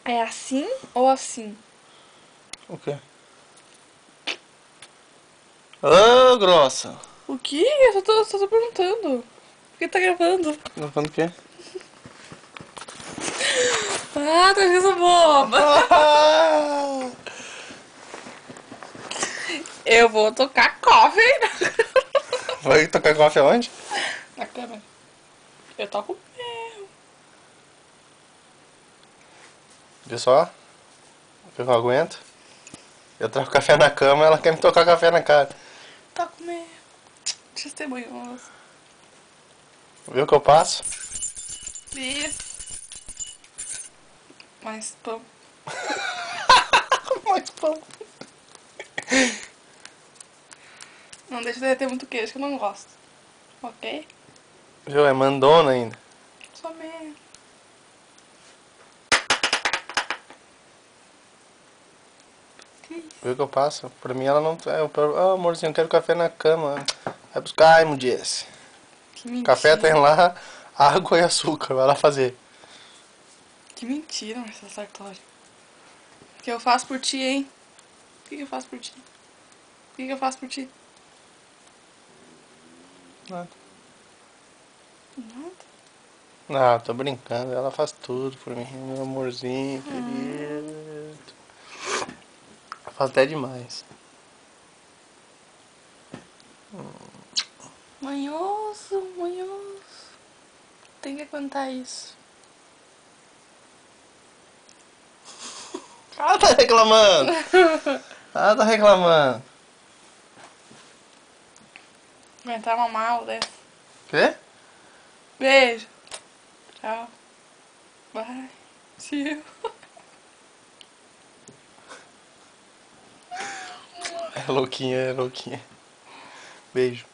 É assim ou assim? O quê? Ô, grossa! O que? Eu só tô perguntando. Por que tá gravando? Gravando o quê? Ah, tá coisa boba. Eu vou tocar coffee Vai tocar coffee aonde? na câmera. Eu toco mesmo. Viu só? Eu não aguento. Eu trago café na cama, ela quer me tocar café na cara. Toco mesmo. Testemunhoso. Viu o que eu passo? Isso. Mais pão. Mais pão. Não deixa de derreter muito queijo que eu não gosto. Ok? Viu? É mandona ainda. Só mesmo. Que isso? Viu o que eu passo? Pra mim ela não. Ah, amorzinho, eu quero café na cama. Vai buscar, ai, Mudies. Que mentira. Café tem lá, água e açúcar. Vai lá fazer. Que mentira, Marcelo Sartori. O que eu faço por ti, hein? O que eu faço por ti? O que eu faço por ti? Nada. Nada. Ah, tô brincando. Ela faz tudo por mim. Meu amorzinho, querido. Faz até demais. Manhoso, manhoso. Tem que aguentar isso. Ah, tá reclamando. Ah, tá reclamando. Aguentar uma mal dessa. Quê? Beijo. Tchau. Bye. See you. É louquinha, é louquinha. Beijo.